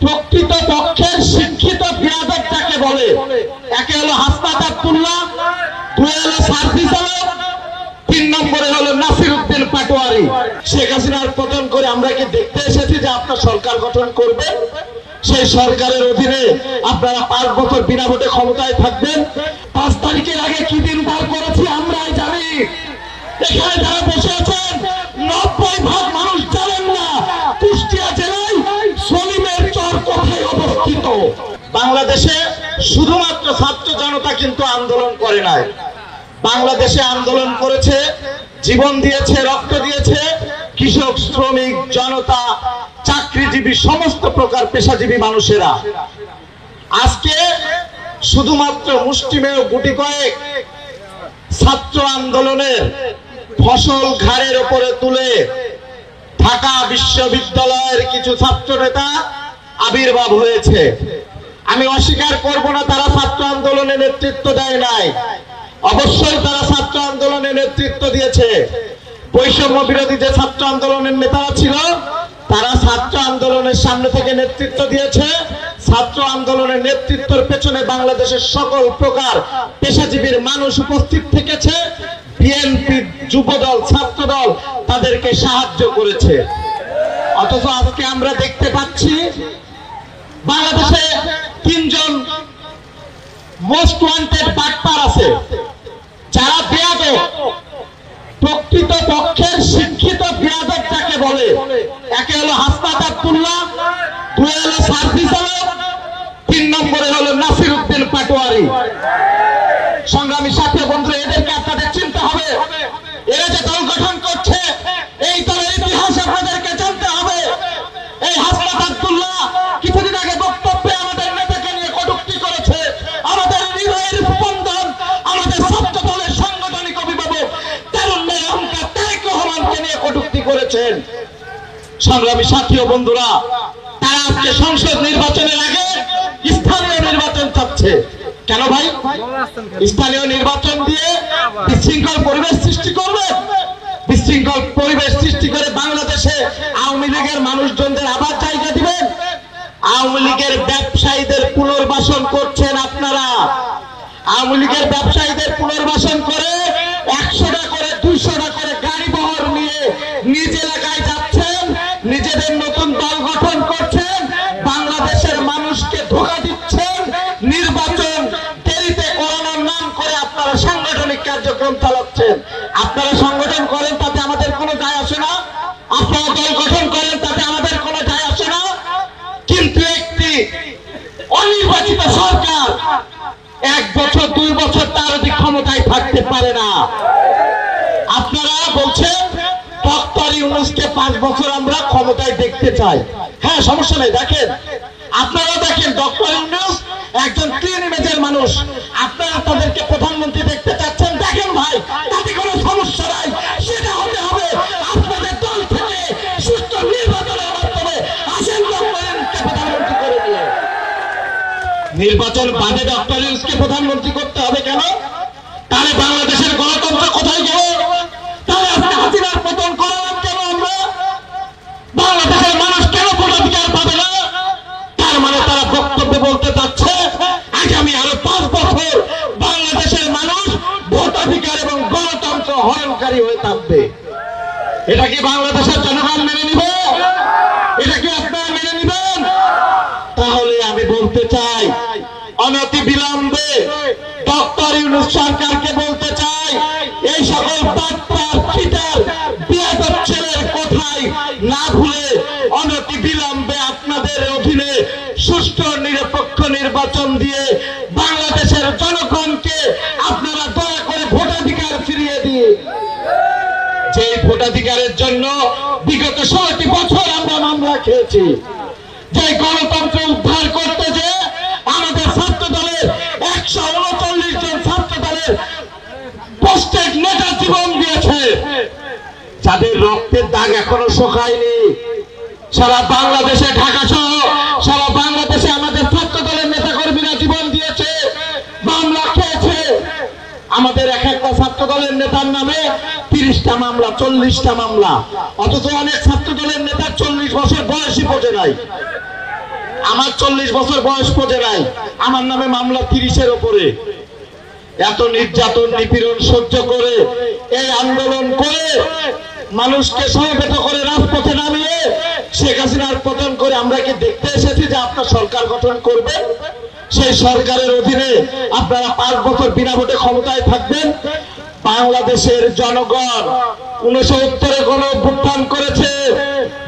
প্রকৃত পক্ষের শিক্ষিত বিয়াদব যাকে বলে, একে হলো হাসনাত আব্দুল্লাহ, দুই হলো সার্ভিস আলম, 3 নম্বরে হলো নাসির উদ্দিন পাটোয়ারি। শেখ হাসিনার পতন করে আমরা কি দেখতে এসেছি যে আপনার সরকার গঠন করবে? সেই সরকারের অধীনে আপনারা 5 বছর বিনা ভোটে ক্ষমতায় থাকবেন। 5 তারিখের আগে কি দিন পার করেছি আমরাই জানি। এখানে যারা বসে আছেন 90% মানুষ জানেন না কুষ্টিয়া জেলায় সলিমের চর কোথায় অবস্থিত। বাংলাদেশে শুধুমাত্র ছাত্র জনতা কিন্তু আন্দোলন করে নাই, বাংলাদেশে আন্দোলন করেছে, জীবন দিয়েছে, রক্ত দিয়েছে কৃষক, শ্রমিক, জনতা, চাকরিজীবী, সমস্ত প্রকার পেশাজীবী মানুষেরা। আজকে শুধুমাত্র মুষ্টিমেয় গুটি কয়েক ছাত্র আন্দোলনের ফসল ঘাড়ের উপরে তুলে ঢাকা বিশ্ববিদ্যালয়ের কিছু ছাত্র নেতা আবির্ভাব হয়েছে। আমি অস্বীকার করব না তারা ছাত্র আন্দোলনে নেতৃত্ব দেয় নাই, অবশ্যই তারা ছাত্র আন্দোলনে নেতৃত্ব দিয়েছে। বৈষম্য বিরোধী যে ছাত্র আন্দোলনের নেতারা ছিল তারা ছাত্র আন্দোলনের সামনে থেকে নেতৃত্ব দিয়েছে। ছাত্র আন্দোলনের নেতৃত্বের পেছনে বাংলাদেশের সকল প্রকার পেশাজীবীর মানুষ উপস্থিত থেকেছে। বিএনপি, যুবদল, ছাত্রদল তাদেরকে সাহায্য করেছে। অথচ আজকে আমরা দেখতে পাচ্ছি বাংলাদেশে 3 জন মোস্ট ওয়ান্টেড বাটপার আছে যারা বেয়াদব, প্রকৃত পক্ষের শিক্ষিত বিয়াদব যাকে বলে, একে হলো হাসনাত আব্দুল্লাহ, দুই হলো সার্ভিস আলম, 3 নম্বরে হলো নাসির উদ্দিন পাটোয়ারি। সংগ্রামী সাথী বন্ধু, এদেরকে আপনাদের চিনতে হবে। এরা যে দল গঠন করছে এই দলের ইতিহাস আপনাদেরকে জানতে হবে। এই হাসনাত আব্দুল্লাহ কিছুদিন আগে বক্তব্যে আমাদের নেতাকে নিয়ে কটূক্তি করেছে, আমাদের হৃদয়ের স্পন্দন, আমাদের ছাত্র দলের সাংগঠনিক অভিভাবক তারুণ্যের অহংকার তারেক রহমানকে নিয়ে কটূক্তি করেছেন। সংগ্রামী সাথী ও বন্ধুরা, তারা আজকে সংসদ নির্বাচনের আগে স্থানীয় নির্বাচন চাচ্ছে। কেন ভাই? স্থানীয় নির্বাচন দিয়ে বিশৃঙ্খল পরিবেশ সৃষ্টি করবে। বিশৃঙ্খল পরিবেশ সৃষ্টি করে বাংলাদেশে আওয়ামী লীগের মানুষজনদের আবার জায়গা দিবেন। আওয়ামী লীগের ব্যবসায়ীদের পুনর্বাসন করছেন আপনারা। আওয়ামী লীগের ব্যবসায়ীদের পুনর্বাসন করে 100টা করে 200টা করে গাড়ি বহর নিয়ে নিজ এলাকায় যাচ্ছেন, নিজেদের নতুন দল গঠন করছেন, বাংলাদেশের মানুষকে ধোঁকা দিচ্ছেন। নির্বাচন দেরিতে করানোর নাম করে আপনারা সাংগঠনিক কার্যক্রম চালাচ্ছেন। আপনারা সংগঠন করেন তাতে আমাদের কোনো যায় আসে না, আপনারা দল গঠন করেন তাতে আমাদের কোনো যায় আসে না। কিন্তু একটি অনির্বাচিত সরকার 1 বছর 2 বছর তার অধিক ক্ষমতায় থাকতে পারে না। আপনারা বলছেন ডক্টর ইউনূসকে 5 বছর আমরা ক্ষমতায় দেখতে চাই। হ্যাঁ, সমস্যা নেই, দেখেন, আপনারা দেখেন ডক্টর ইউনূস একজন ক্লিন ইমেজের মানুষ, আপনারা তাদেরকে প্রধানমন্ত্রী দেখতে চাচ্ছেন, দেখেন ভাই, তাতে কোনো সমস্যা নাই। সেটা হতে হবে আপনাদের দল থেকে সুষ্ঠু নির্বাচনের মাধ্যমে। আসেন ডক্টর ইউনূসকে প্রধানমন্ত্রী করে দিয়ে। নির্বাচন বাদে ডক্টর ইউনূসকে প্রধানমন্ত্রী করতে হবে কেন? তাহলে বাংলাদেশের গণতন্ত্র কোথায় গেল? তাহলে আজকে হাসিনার পতন করালাম কেন আমরা? বাংলাদেশের মানুষ কেন ভোটাধিকার পাবে না? তার মানে তারা বক্তব্যে বলতে চাচ্ছে আগামী আরো 5 বছর বাংলাদেশের মানুষ ভোটাধিকার এবং গণতন্ত্র হরণকারী হয়ে থাকবে। এটা কি বাংলাদেশের জনগণ মেনে নিবে? এটা কি আপনারা মেনে নিবেন? তাহলে আমি বলতে চাই, অনতি বিলম্বে ডক্টর ইউনূস সরকারকে বলতে চাই, এই সকল বাটপার, চিটার, বেয়াদব ছেলের কোথায় না ভুলে অনতি বিলম্বে আপনাদের অধীনে সুষ্ঠু নিরপেক্ষ নির্বাচন দিয়ে বাংলাদেশের জনগণকে আপনারা দয়া করে ভোটাধিকার ফিরিয়ে দিয়ে, যে ভোটাধিকারের জন্য বিগত 16টি বছর আমরা মামলা খেয়েছি, যে গণতন্ত্র উদ্ধার করতে যে আমাদের ছাত্র দলের 139 জন ছাত্র দলের পোস্টেড নেতা জীবন দিয়েছে, যাদের রক্তের দাগ এখনো শুকায়নি। সারা বাংলাদেশে, ঢাকা সহ সারা বাংলাদেশে আমাদের ছাত্র দলের নেতা কর্মীরা জীবন দিয়েছে, মামলা খেয়েছে। আমাদের এক একটা ছাত্র দলের নেতার নামে 30টা মামলা, 40টা মামলা, অথচ অনেক ছাত্র দলের নেতার 40 বছর বয়সই পড়ে নাই। আমার 40 বছর বয়স পড়ে নাই, আমার নামে মামলা 30-এর উপরে। এত নির্যাতন নিপীড়ন সহ্য করে এই আন্দোলন করে মানুষকে সমবেত করে রাজপথে নামিয়ে শেখ হাসিনার পতন করে আমরা কি দেখতে এসেছি যে আপনার সরকার গঠন করবে? সেই সরকারের অধীনে আপনারা 5 বছর বিনা ভোটে ক্ষমতায় থাকবেন। বাংলাদেশের জনগণ 69-এ গণঅভ্যুত্থান করেছে,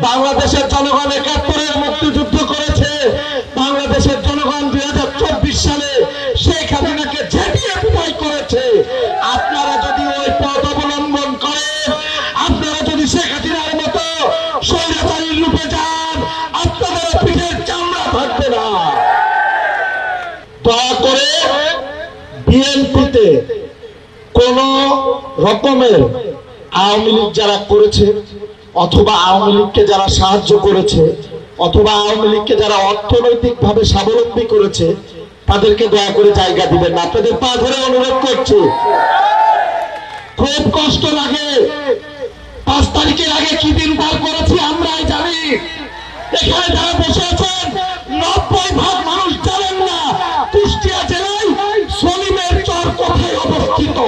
বাংলাদেশের জনগণ 71-এর মুক্তিযুদ্ধ করেছে, বাংলাদেশের জনগণ 2024 সালে শেখ হাসিনাকে ঝেঁটিয়ে বিদায় করেছে। আপনারা যদি ওই পথ অবলম্বন করেন, আপনারা যদি শেখ হাসিনার মতো স্বৈরাচারীর রূপে যান, আপনাদের পিঠের চামড়া থাকবে না। দয়া করে বিএনপিতে কোন রকমের আওয়ামী লীগ যারা করেছে অথবা আওয়ামী লীগকে যারা সাহায্য করেছে অথবা আওয়ামী লীগকে যারা অর্থনৈতিকভাবে স্বাবলম্বী করেছে তাদেরকে দয়া করে জায়গা দিবেন না। আপনাদের পা ধরে অনুরোধ করছি। খুব কষ্ট লাগে। 5 তারিখের আগে কি দিন পার করেছি আমরাই জানি। এখানে যারা বসে আছেন 90% মানুষ জানেন না কুষ্টিয়া জেলায় সলিমের চর কোথায় অবস্থিত।